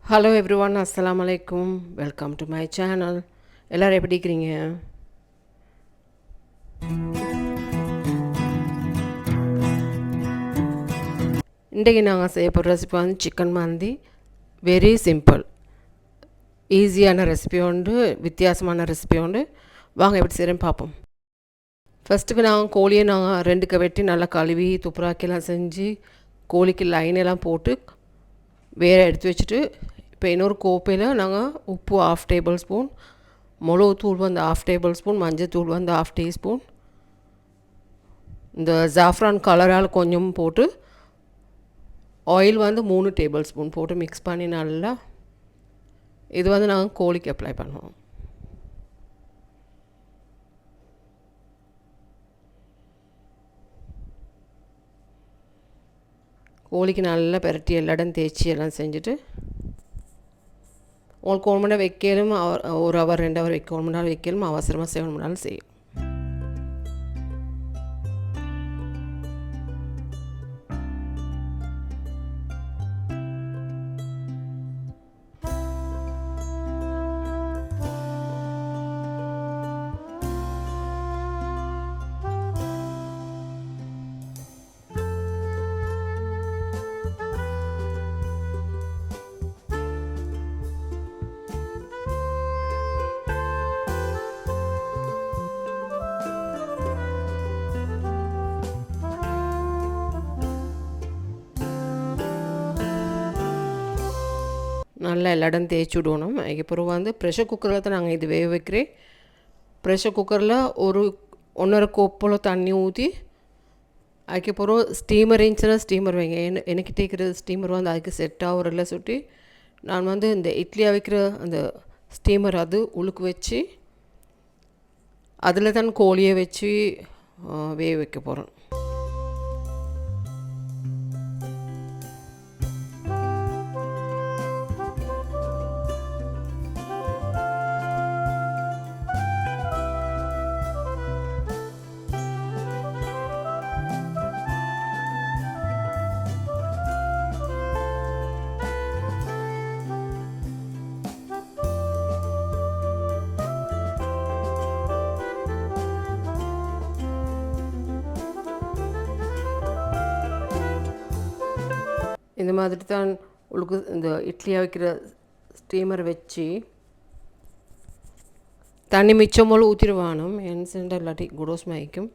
Hello everyone, Assalamu alaikum. Welcome to my channel. எல்லாரும் எப்படி இருக்கிறீங்க? இன்றைக்கு நாங்கள் செய்ய போகிற ரெசிபி வந்து சிக்கன் மந்தி. வெரி சிம்பிள், ஈஸியான ரெசிபி உண்டு, வித்தியாசமான ரெசிபி உண்டு. வாங்க எப்படி செய்கிறேன்னு பார்ப்போம். ஃபஸ்ட்டுக்கு நாங்கள் கோழியை நாங்கள் ரெண்டுக்கு வெட்டி நல்லா கழுவி துப்புராக்கிலாம் செஞ்சு கோழிக்கு லைன் எல்லாம் போட்டு வேறு எடுத்து வச்சுட்டு, இப்போ இன்னொரு கோப்பையில் நாங்கள் உப்பு 1/2 டேபிள் ஸ்பூன், மிளகுத்தூள் வந்து 1/2 டேபிள் ஸ்பூன், மஞ்சத்தூள் வந்து 1/2 டீஸ்பூன், இந்த ஜாஃப்ரான் கலரால் கொஞ்சம் போட்டு ஆயில் வந்து 3 டேபிள் ஸ்பூன் போட்டு மிக்ஸ் பண்ணி நல்லா இது வந்து நாங்கள் கோழிக்கு அப்ளை பண்ணுவோம். கோழிக்கு நல்லா பெரட்டி எல்லா இடம் தேய்ச்சி எல்லாம் செஞ்சுட்டு உங்களுக்கு 1 மணி நேரம் வைக்கலும், 1 ஹவர் 2 ஹவர் வைக்க 1 மணி நேரம் வைக்கலும், அவசரமாக செய்யணும்னாலும் செய்யும். நல்லா எல்லா இடம் தேய்ச்சி விடணும். அதுக்கப்புறம் வந்து ப்ரெஷர் குக்கரில் தான் நாங்கள் இது வேக வைக்கிறேன். ப்ரெஷர் குக்கரில் ஒரு 1.5 கோப் போல் தண்ணி ஊற்றி அதுக்கப்புறம் ஸ்டீமர் இருந்துச்சுன்னா ஸ்டீமர் வைங்க. எனக்கு தேய்க்கிற ஸ்டீமர் வந்து அதுக்கு செட் ஆகிறதில்ல சுட்டி நான் வந்து இந்த இட்லியாக வைக்கிற அந்த ஸ்டீமர் அது உழுக்கு வச்சு அதில் தான் கோழியை வச்சு வேக வைக்க போகிறேன். இந்த மாதிரி தான் உங்களுக்கு இந்த இட்லியாக வைக்கிற ஸ்டீமர் வச்சு தண்ணி மிச்சம் போல் ஊற்றிடுவானும். என் சென்டர் இல்லாட்டி குடோஸ் மயக்கும்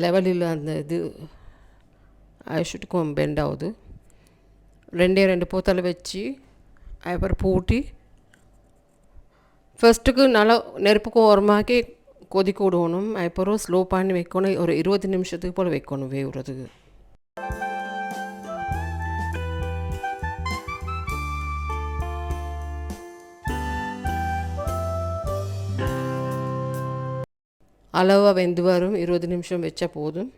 லெவலில் அந்த இது ஐஷுட்டுக்கும் பெண்ட் ஆகுது. 2 போத்தலை வச்சு அப்புறம் பூட்டி ஃபஸ்ட்டுக்கு நல்லா நெருப்புக்கு ஓரமாக்கி கொதிக்க விடணும். அப்புறம் ஸ்லோ பண்ணி வைக்கணும். ஒரு 20 நிமிஷத்துக்கு போல் வைக்கணும் வேவுறதுக்கு. அளவாக வெந்து வரும். 20 நிமிஷம் வச்சா போதும்.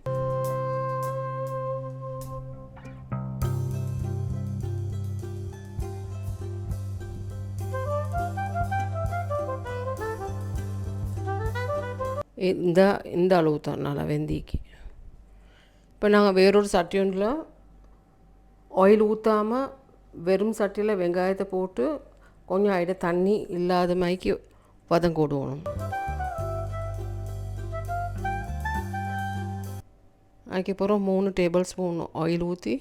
இந்த அளவு தான் நல்லா வெந்திக்கு. இப்போ நாங்கள் வேறொரு சட்டி ஒன்றில் ஆயில் ஊற்றாமல் வெறும் சட்டியில் வெங்காயத்தை போட்டு கொஞ்சம் ஆயிட தண்ணி இல்லாத மாதிரிக்கு வதங்க விடுவோம். அதுக்கப்புறம் 3 டேபிள் ஸ்பூன் ஆயில் ஊற்றி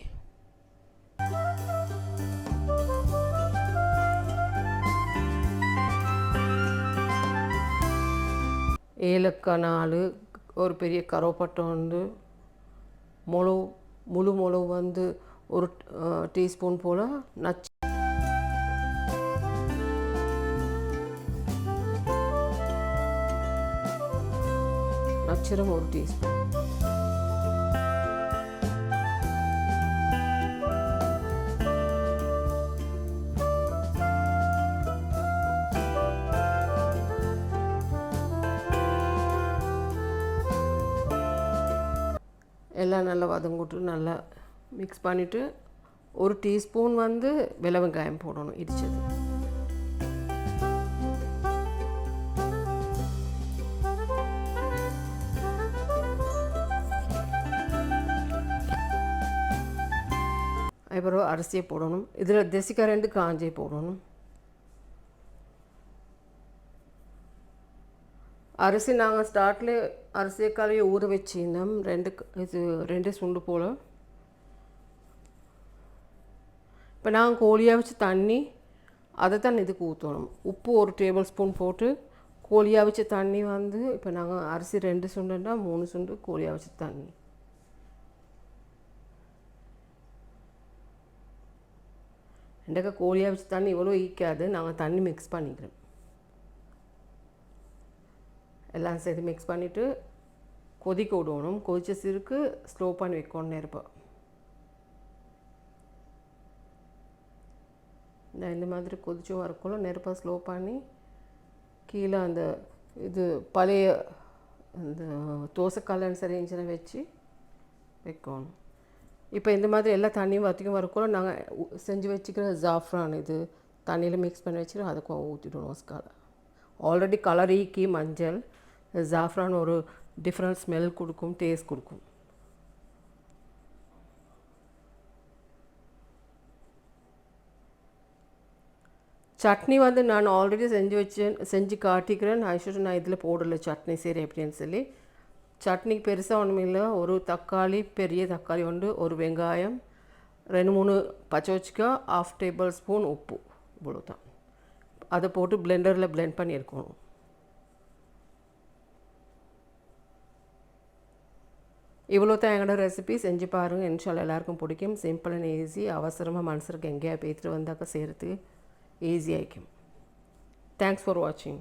ஏலக்காய் 4, ஒரு பெரிய கருவேப்பட்டை வந்து முழு மிளகு வந்து 1 டீஸ்பூன் போல் நச்சரம் 1 டீஸ்பூன், எல்லாம் நல்லா வதங்கிட்டு நல்லா மிக்ஸ் பண்ணிவிட்டு 1 டீஸ்பூன் வந்து வெள்ளை வெங்காயம் போடணும் இடித்தது. அதுக்கப்புறம் அரிசியை போடணும். இதில் தேசிக்காய் 2 காஞ்சே போடணும். அரிசி நாங்கள் ஸ்டார்ட்ல அரிசியை கழுவி ஊற வச்சிருந்தோம். 2 சுண்டு போல். இப்போ நாங்கள் கோழியாக வச்சு தண்ணி அதை தான் இதுக்கு ஊற்றணும். உப்பு 1 டேபிள் ஸ்பூன் போட்டு கோழியாக வச்ச தண்ணி வந்து இப்போ நாங்கள் அரிசி 2 சுண்டுன்னா 3 சுண்டு கோழியாக வச்ச தண்ணி. ரெண்டக்க கோழியாக வச்ச தண்ணி இவ்வளோ ஈக்காது. நாங்கள் தண்ணி மிக்ஸ் பண்ணிக்கிறோம். எல்லாம் சேர்த்து மிக்ஸ் பண்ணிவிட்டு கொதிக்க விடணும். கொதிச்ச சிறுக்கு ஸ்லோ பண்ணி வைக்கணும் நெருப்பை. இந்த மாதிரி கொதிச்சும் வரக்குள்ள நெருப்பை ஸ்லோ பண்ணி கீழே அந்த இது பழைய அந்த தோசைக்கல்லுன்னு சரிஞ்சின வச்சு வைக்கணும். இப்போ இந்த மாதிரி எல்லா தண்ணியும் வற்றிக்கும் வரக்குள்ள நாங்கள் செஞ்சு வச்சுக்கிற ஜாஃப்ரான் இது தண்ணியில் மிக்ஸ் பண்ணி வச்சுட்டு அதை ஊற்றிடுவோம். ஒஸ்கால ஆல்ரெடி கலர் ஈக்கி மஞ்சள். ஜாஃப்ரான் ஒரு டிஃப்ரெண்ட் ஸ்மெல் கொடுக்கும், டேஸ்ட் கொடுக்கும். சட்னி வந்து நான் ஆல்ரெடி செஞ்சு காட்டிக்கிறேன். நான் இதில் போடலை சட்னி சரி எப்படின்னு சொல்லி. சட்னிக்கு பெருசாக ஒன்றும் இல்லை. ஒரு தக்காளி, பெரிய தக்காளி ஒன்று, ஒரு வெங்காயம், 2-3 பச்சை வச்சுக்காய், 1/2 டேபிள் ஸ்பூன் உப்பு, இவ்வளோ தான். அதை போட்டு பிளெண்டரில் பிளெண்ட் பண்ணி இருக்கணும். இவ்வளோ தான் எங்களோட ரெசிபி. செஞ்சு பாருங்கள். இன்ஷால்லா எல்லாருக்கும் பிடிக்கும். Simple and easy. அவசரமாக மனசுக்கு எங்கேயா பேத்துட்டு வந்தாக்க செய்கிறதுக்கு ஈஸியாகிக்கும். தேங்க்ஸ் ஃபார் வாட்சிங்.